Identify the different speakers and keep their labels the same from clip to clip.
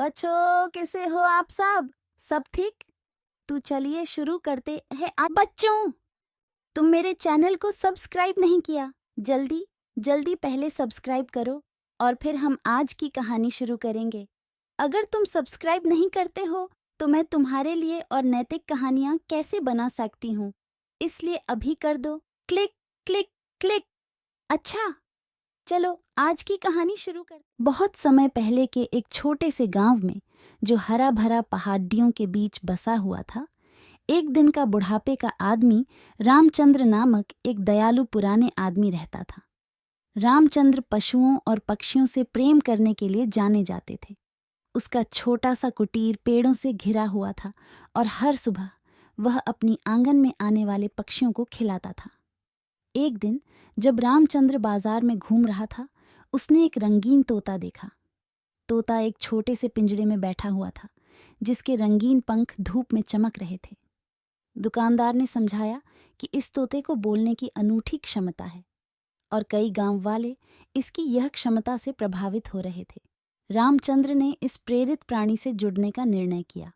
Speaker 1: बच्चों, कैसे हो आप सब ठीक? तो चलिए शुरू करते हैं। आज बच्चों, तुम मेरे चैनल को सब्सक्राइब नहीं किया, जल्दी जल्दी पहले सब्सक्राइब करो और फिर हम आज की कहानी शुरू करेंगे। अगर तुम सब्सक्राइब नहीं करते हो तो मैं तुम्हारे लिए और नैतिक कहानियां कैसे बना सकती हूँ, इसलिए अभी कर दो क्लिक क्लिक क्लिक। अच्छा, चलो आज की कहानी शुरू कर। बहुत समय पहले के एक छोटे से गांव में, जो हरा भरा पहाड़ियों के बीच बसा हुआ था, एक दिन का बुढ़ापे का आदमी रामचंद्र नामक एक दयालु पुराने आदमी रहता था। रामचंद्र पशुओं और पक्षियों से प्रेम करने के लिए जाने जाते थे। उसका छोटा सा कुटीर पेड़ों से घिरा हुआ था और हर सुबह वह अपनी आंगन में आने वाले पक्षियों को खिलाता था। एक दिन जब रामचंद्र बाजार में घूम रहा था, उसने एक रंगीन तोता देखा। तोता एक छोटे से पिंजड़े में बैठा हुआ था, जिसके रंगीन पंख धूप में चमक रहे थे। दुकानदार ने समझाया कि इस तोते को बोलने की अनूठी क्षमता है और कई गांव वाले इसकी यह क्षमता से प्रभावित हो रहे थे। रामचंद्र ने इस प्रेरित प्राणी से जुड़ने का निर्णय किया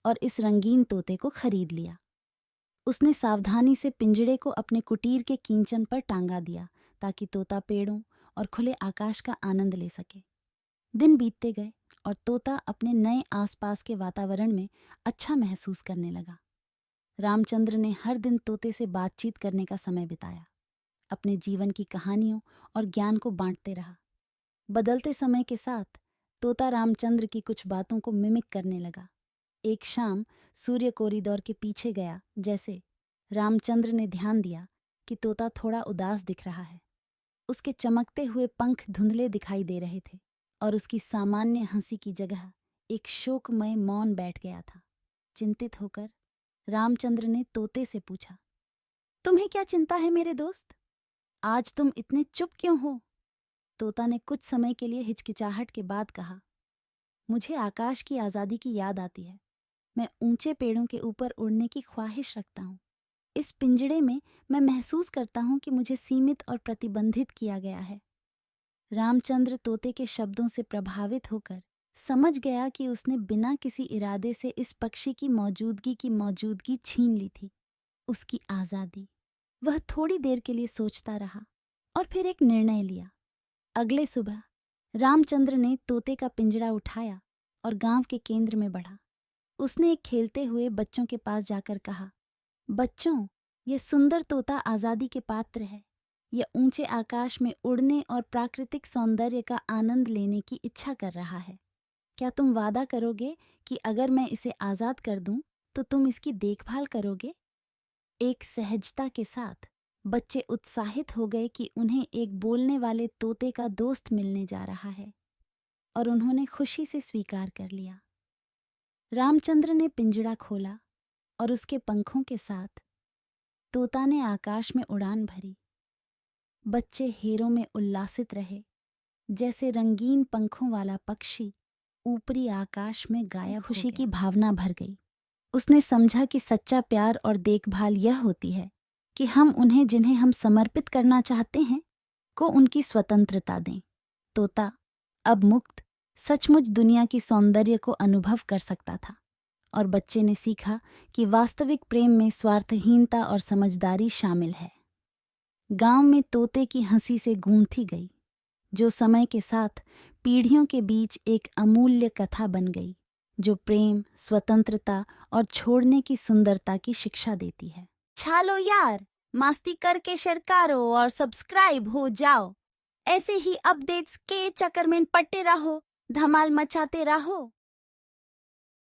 Speaker 1: और इस रंगीन तोते को खरीद लिया। उसने सावधानी से पिंजड़े को अपने कुटीर के कींचन पर टांगा दिया ताकि तोता पेड़ों और खुले आकाश का आनंद ले सके। दिन बीतते गए और तोता अपने नए आसपास के वातावरण में अच्छा महसूस करने लगा। रामचंद्र ने हर दिन तोते से बातचीत करने का समय बिताया, अपने जीवन की कहानियों और ज्ञान को बांटते रहा। बदलते समय के साथ तोता रामचंद्र की कुछ बातों को मिमिक करने लगा। एक शाम सूर्य कॉरिडोर के पीछे गया जैसे रामचंद्र ने ध्यान दिया कि तोता थोड़ा उदास दिख रहा है। उसके चमकते हुए पंख धुंधले दिखाई दे रहे थे और उसकी सामान्य हंसी की जगह एक शोकमय मौन बैठ गया था। चिंतित होकर रामचंद्र ने तोते से पूछा, तुम्हें क्या चिंता है मेरे दोस्त? आज तुम इतने चुप क्यों हो? तोता ने कुछ समय के लिए हिचकिचाहट के बाद कहा, मुझे आकाश की आज़ादी की याद आती है। मैं ऊंचे पेड़ों के ऊपर उड़ने की ख्वाहिश रखता हूँ। इस पिंजड़े में मैं महसूस करता हूँ कि मुझे सीमित और प्रतिबंधित किया गया है। रामचंद्र तोते के शब्दों से प्रभावित होकर समझ गया कि उसने बिना किसी इरादे से इस पक्षी की मौजूदगी छीन ली थी, उसकी आज़ादी। वह थोड़ी देर के लिए सोचता रहा और फिर एक निर्णय लिया। अगले सुबह रामचंद्र ने तोते का पिंजड़ा उठाया और गांव के केंद्र में बढ़ा। उसने एक खेलते हुए बच्चों के पास जाकर कहा, बच्चों, यह सुंदर तोता आज़ादी के पात्र है। यह ऊंचे आकाश में उड़ने और प्राकृतिक सौंदर्य का आनंद लेने की इच्छा कर रहा है। क्या तुम वादा करोगे कि अगर मैं इसे आज़ाद कर दूं तो तुम इसकी देखभाल करोगे? एक सहजता के साथ बच्चे उत्साहित हो गए कि उन्हें एक बोलने वाले तोते का दोस्त मिलने जा रहा है और उन्होंने खुशी से स्वीकार कर लिया। रामचंद्र ने पिंजड़ा खोला और उसके पंखों के साथ तोता ने आकाश में उड़ान भरी। बच्चे हेरों में उल्लासित रहे, जैसे रंगीन पंखों वाला पक्षी ऊपरी आकाश में गायब। खुशी की भावना भर गई। उसने समझा कि सच्चा प्यार और देखभाल यह होती है कि हम उन्हें जिन्हें हम समर्पित करना चाहते हैं को उनकी स्वतंत्रता दें। तोता अब मुक्त सचमुच दुनिया की सौंदर्य को अनुभव कर सकता था और बच्चे ने सीखा कि वास्तविक प्रेम में स्वार्थहीनता और समझदारी शामिल है। गांव में तोते की हंसी से गूंथी गई, जो समय के साथ पीढ़ियों के बीच एक अमूल्य कथा बन गई, जो प्रेम, स्वतंत्रता और छोड़ने की सुंदरता की शिक्षा देती है। छालो यार, मस्ती करके शेयर करो और सब्सक्राइब हो जाओ। ऐसे ही अपडेट्स के चक्कर में पट्टे रहो, धमाल मचाते रहो।